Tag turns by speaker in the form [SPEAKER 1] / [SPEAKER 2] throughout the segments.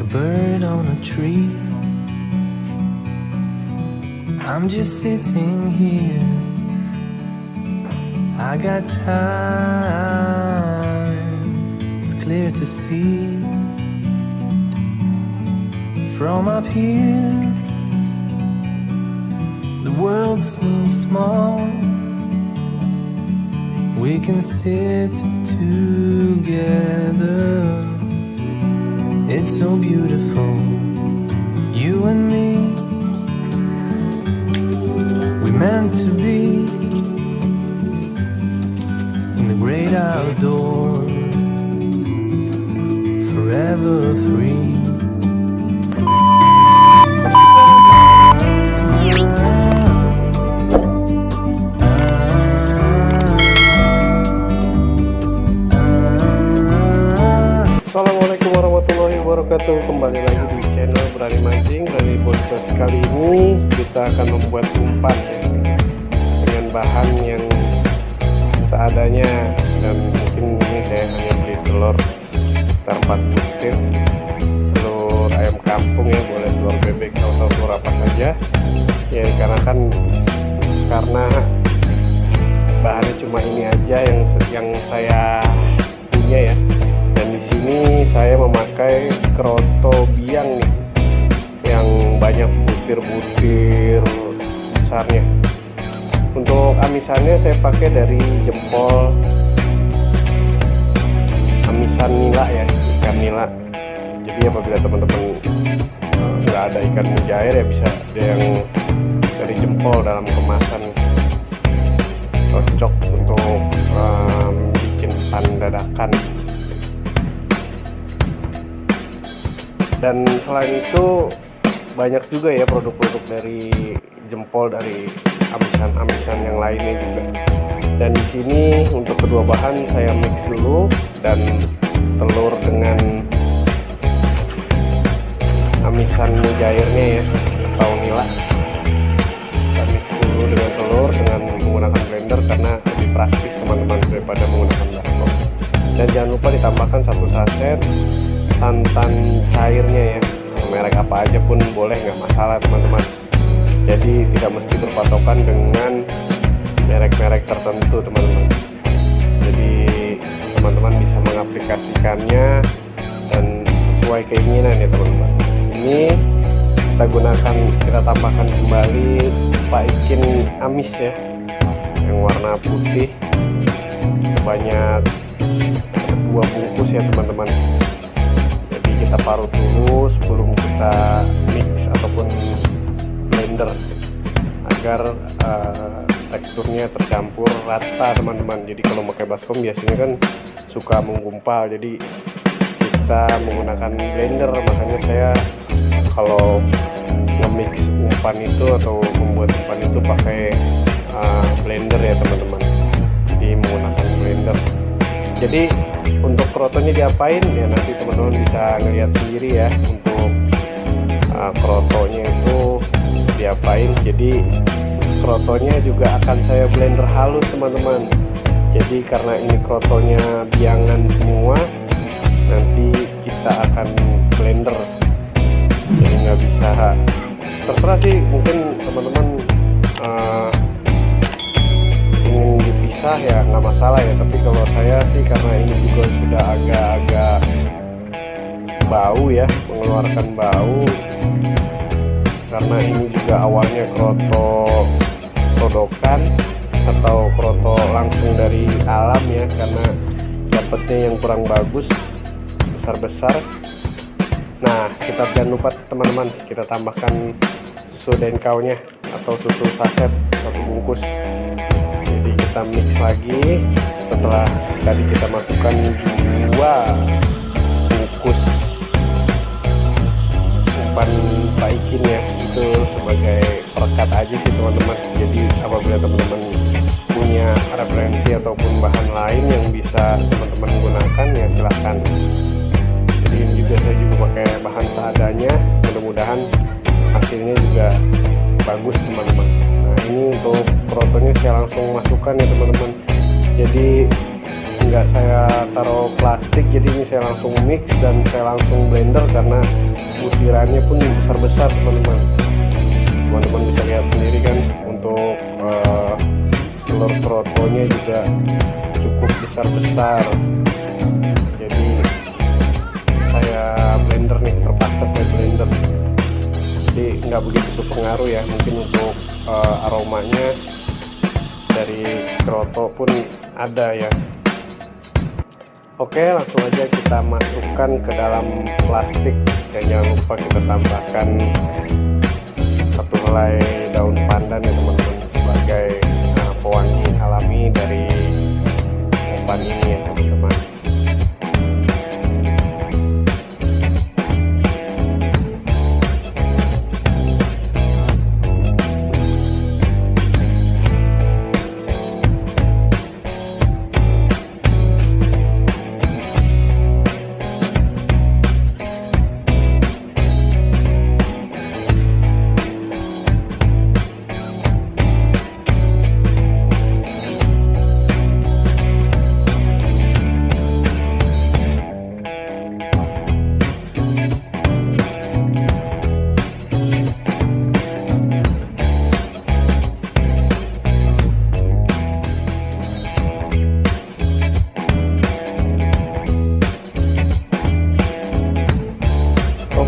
[SPEAKER 1] a bird on a tree. I'm just sitting here. I got time. It's clear to see from up here. The world seems small. We can sit together. It's so beautiful, you and me. We meant to be in the great outdoors, forever free.
[SPEAKER 2] Assalamualaikum warahmatullahi wabarakatuh. Kembali lagi di channel Berani Mancing. Dari podcast kali ini kita akan membuat umpan ya, dengan bahan yang seadanya. Dan mungkin ini saya hanya beli telur sekitar 4 butir, telur ayam kampung ya, boleh telur bebek atau telur apa saja ya, karena bahannya cuma ini aja yang saya punya ya. Dan di sini saya memakai kroto biang nih, yang banyak butir-butir besarnya. Untuk amisannya saya pakai dari jempol amisan nila ya, ikan nila. Jadi apabila teman-teman nggak ada ikan mujair ya, bisa ada yang dari jempol dalam kemasan, cocok untuk bikin umpan dadakan. Dan selain itu banyak juga ya produk-produk dari jempol, dari amisan-amisan yang lainnya juga. Dan di sini untuk kedua bahan saya mix dulu, dan telur dengan amisan mujairnya ya, atau nila. Kita mix dulu dengan telur dengan menggunakan blender karena lebih praktis teman-teman daripada menggunakan baskom. Dan jangan lupa ditambahkan 1 saset santan cairnya ya, merek apa aja pun boleh, nggak masalah teman-teman. Jadi tidak mesti berpatokan dengan merek-merek tertentu teman-teman. Jadi teman-teman bisa mengaplikasikannya dan sesuai keinginan ya teman-teman. Ini kita tambahkan kembali paikin amis ya, yang warna putih sebanyak 2 bungkus ya teman-teman. Kita parut dulu sebelum kita mix ataupun blender agar teksturnya tercampur rata teman-teman. Jadi kalau pakai baskom biasanya kan suka menggumpal, jadi kita menggunakan blender. Makanya saya kalau nge-mix umpan itu atau membuat umpan itu pakai blender ya teman-teman. Jadi menggunakan blender. Jadi untuk krotonya diapain ya, nanti teman-teman bisa ngelihat sendiri ya. Untuk krotonya itu diapain, jadi krotonya juga akan saya blender halus teman-teman. Jadi karena ini krotonya biangan semua, nanti kita akan blender, jadi nggak bisa, terserah sih, mungkin teman-teman ingin dipisah ya nggak masalah ya. Tapi kalau saya sih karena ini juga sudah agak-agak bau ya, mengeluarkan bau, karena ini juga awalnya kroto todokan atau kroto langsung dari alam ya, karena dapetnya yang kurang bagus, besar-besar. Nah, kita jangan lupa teman-teman, kita tambahkan susu denkaunya atau susu saset 1 bungkus. Jadi kita mix lagi. Setelah tadi kita masukkan 2 bungkus umpan paikin ya, itu sebagai perekat aja sih teman-teman. Jadi apabila teman-teman punya referensi ataupun bahan lain yang bisa teman-teman gunakan ya silahkan. Jadi ini juga saya juga pakai bahan seadanya, mudah-mudahan hasilnya juga bagus teman-teman. Nah, ini untuk krotonya saya langsung masukkan ya teman-teman. Jadi nggak saya taruh plastik, jadi ini saya langsung mix dan saya langsung blender karena butirannya pun besar-besar teman-teman. Teman-teman bisa lihat sendiri kan, untuk telur krotonya juga cukup besar-besar. Jadi saya blender nih, terpaksa saya blender. Jadi nggak begitu berpengaruh ya, mungkin untuk aromanya dari kroto pun ada ya. Oke, langsung aja kita masukkan ke dalam plastik, dan jangan lupa kita tambahkan satu helai daun pandan ya teman-teman, sebagai pewangi alami dari umpan ini ya teman-teman.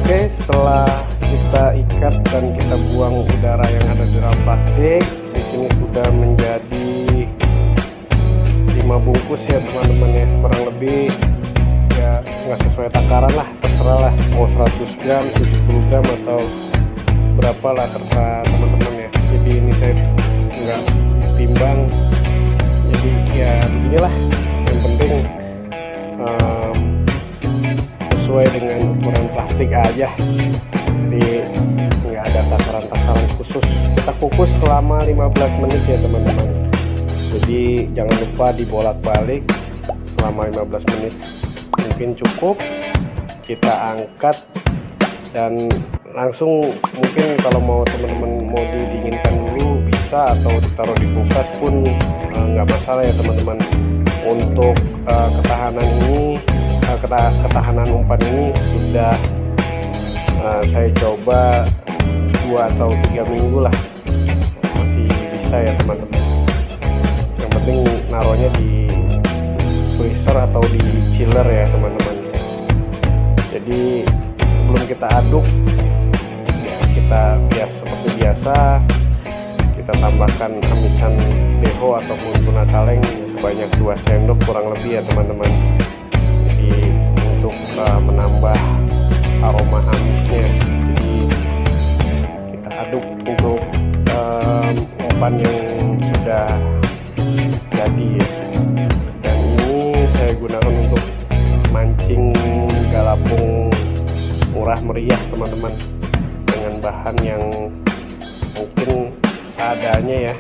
[SPEAKER 2] Oke, setelah kita ikat dan kita buang udara yang ada di dalam plastik, di sini sudah menjadi 5 bungkus ya teman-teman ya, kurang lebih ya nggak sesuai takaran lah, terserah lah mau 100 gram, 70 gram atau berapa lah, terserah teman-teman ya. Jadi ini saya nggak timbang, jadi ya beginilah, yang penting sesuai dengan ukuran plastik aja, jadi nggak ada takaran-takaran khusus. Kita kukus selama 15 menit ya teman-teman, jadi jangan lupa dibolak-balik selama 15 menit. Mungkin cukup, kita angkat dan langsung, mungkin kalau mau teman-teman mau didinginkan dulu bisa, atau ditaruh di kulkas pun nggak masalah ya teman-teman. Untuk ketahanan ini, ketahanan umpan ini sudah saya coba 2 atau 3 minggu lah, masih bisa ya teman-teman. Yang penting naruhnya di freezer atau di chiller ya teman-teman. Jadi sebelum kita aduk ya, kita seperti biasa, kita tambahkan amisan deho ataupun tuna kaleng sebanyak 2 sendok kurang lebih ya teman-teman. Jadi untuk menambah aroma amisnya, jadi kita aduk untuk umpan yang sudah jadi ya. Dan ini saya gunakan untuk mancing galapung murah meriah teman-teman, dengan bahan yang mungkin seadanya ya.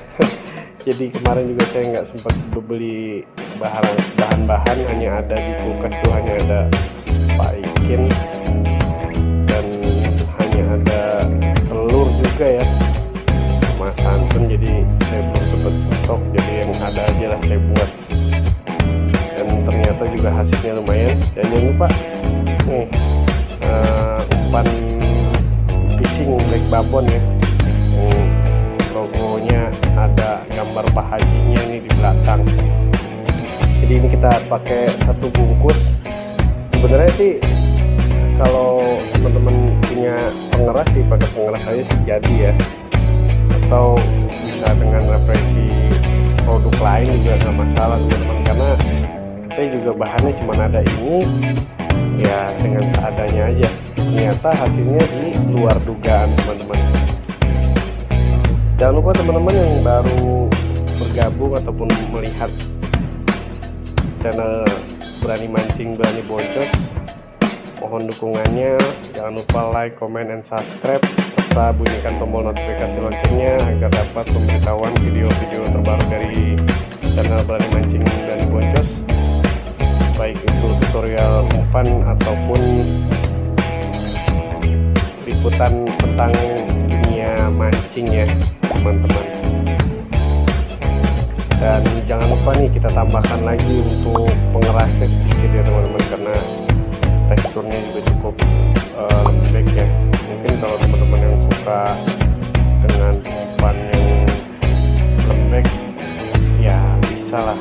[SPEAKER 2] Jadi kemarin juga saya nggak sempat beli bahan-bahan, hanya ada di kulkas tuh, hanya ada paikin dan hanya ada telur juga ya, sama santan. Jadi saya belum sempat stok, jadi yang ada aja lah saya buat, dan ternyata juga hasilnya lumayan. Dan jangan lupa nih umpan fishing black babon ya, yang logonya ada gambar Pak Hajinya ini di belakang. Jadi ini kita pakai 1 bungkus. Sebenarnya sih kalau teman-teman punya pengeras sih, pakai pengeras aja sih jadi ya, atau bisa dengan referensi produk lain juga nggak masalah teman-teman, karena saya juga bahannya cuma ada ini ya, dengan seadanya aja. Ternyata hasilnya di luar dugaan teman-teman. Jangan lupa teman-teman yang baru bergabung ataupun melihat channel Berani Mancing Berani Boncos, mohon dukungannya. Jangan lupa like, comment, and subscribe, serta bunyikan tombol notifikasi loncengnya agar dapat pemberitahuan video-video terbaru dari channel Berani Mancing Berani Boncos, baik itu tutorial umpan ataupun liputan tentang dunia mancing ya teman-teman. Dan jangan lupa nih kita tambahkan lagi untuk pengerasnya sedikit ya teman-teman, karena teksturnya juga cukup lembek ya. Mungkin kalau teman-teman yang suka dengan umpan yang lembek ya bisa lah,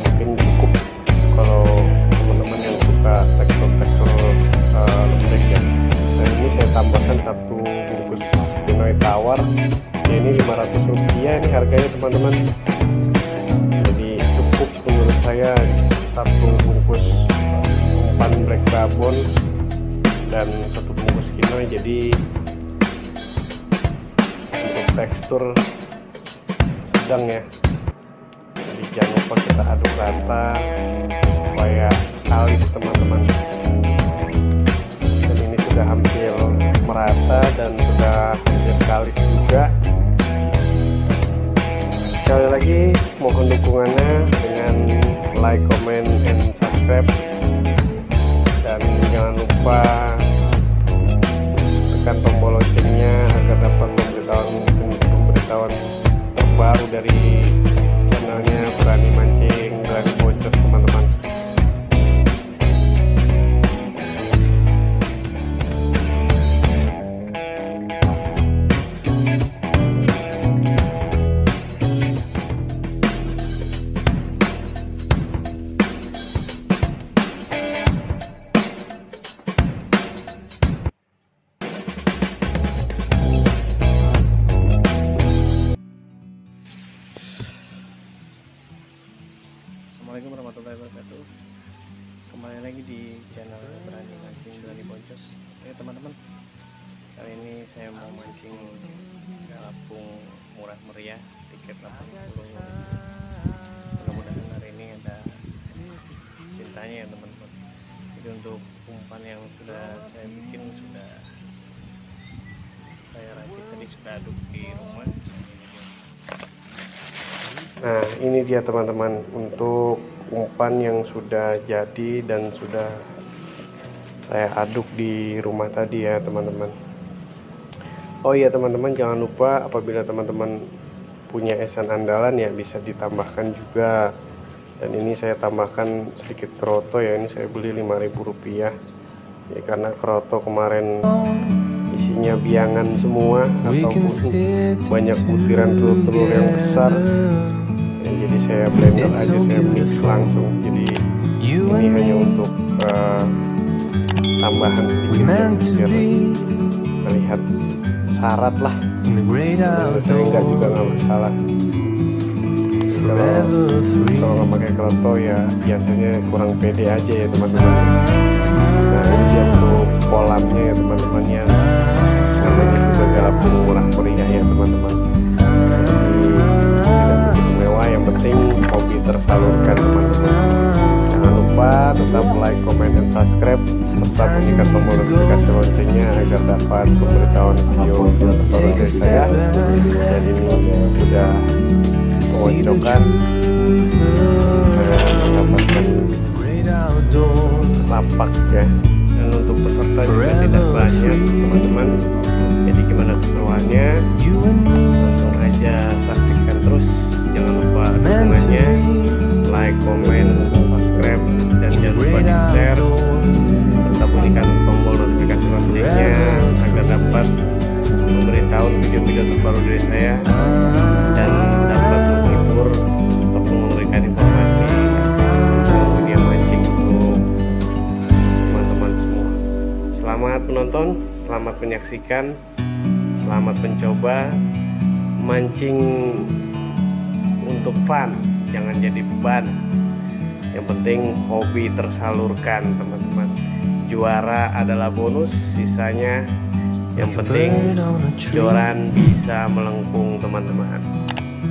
[SPEAKER 2] mungkin cukup kalau teman-teman yang suka tekstur lembek ya. Dan ini saya tambahkan 1 bungkus Pinoy tawar ya, ini 500 rupiah ini harganya teman-teman. Jadi cukup menurut saya 1 bungkus umpan black rabon dan 1 bungkus Pinoy. Jadi untuk tekstur sedang ya. Jadi jangan lupa kita aduk rata supaya kalis teman-teman. Dan ini sudah hampir merata dan sudah hampir kalis juga. Sekali lagi mohon dukungannya dengan like, comment, and subscribe. Dan jangan lupa tekan tombol loncengnya agar dapat pemberitahuan terbaru dari channelnya Berani Mancing Berani Boncos teman-teman. Assalamualaikum warahmatullahi wabarakatuh. Kembali lagi di channel Berani Mancing Berani Boncos. Ya teman-teman, kali ini saya mau mancing apung murah meriah, tiket 80. Mudah-mudahan hari ini ada cintanya ya teman-teman. Jadi untuk umpan yang sudah saya bikin, sudah saya racik tadi, sudah aduk di rumah. Nah ini dia teman-teman untuk umpan yang sudah jadi dan sudah saya aduk di rumah tadi ya teman-teman. Oh iya teman-teman, jangan lupa apabila teman-teman punya esan andalan ya bisa ditambahkan juga. Dan ini saya tambahkan sedikit kroto ya, ini saya beli 5.000 rupiah ya, karena kroto kemarin isinya biangan semua ataupun banyak butiran telur-telur yang besar. Jadi saya blender aja, saya mix langsung. Jadi ini hanya untuk tambahan sedikit ya, biar melihat syarat lah. Menurut saya enggak juga nggak masalah. Kalau nggak pakai kroto ya biasanya kurang pede aja ya teman-teman. Nah ini dia untuk kolamnya ya teman-teman, yang namanya juga galapung murah meriah ya teman-teman. Yang penting hobi tersalurkan teman-teman. Jangan lupa tetap like, comment, dan subscribe serta bunyikan tombol notifikasi loncengnya agar dapat pemberitahuan video terbaru dari saya. Dan ini sudah mengocokan, saya mendapatkan lapak ya. Dan untuk peserta juga tidak banyak teman-teman. Jadi gimana keseruannya, langsung aja saksikan terus. Jangan lupa dukungannya, like, comment, subscribe, dan jangan lupa di share serta bunyikan tombol notifikasi loncengnya agar dapat memberitahu video-video terbaru dari saya dan dapat menghibur ataupun memberikan informasi tentang dunia mancing untuk teman-teman semua. Selamat menonton, selamat menyaksikan, selamat mencoba mancing untuk fun, jangan jadi beban. Yang penting hobi tersalurkan teman-teman. Juara adalah bonus, sisanya yang penting joran bisa melengkung teman-teman.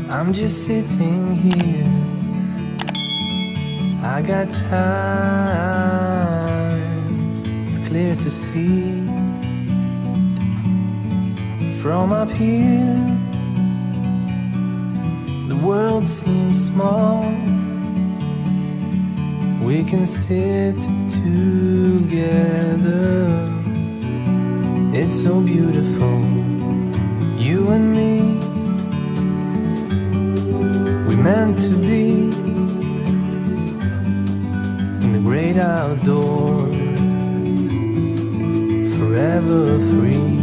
[SPEAKER 1] I'm just sitting here, I got time, it's clear to see from up here. The world seems small, we can sit together. It's so beautiful, you and me. meant to be in the great outdoors, forever free.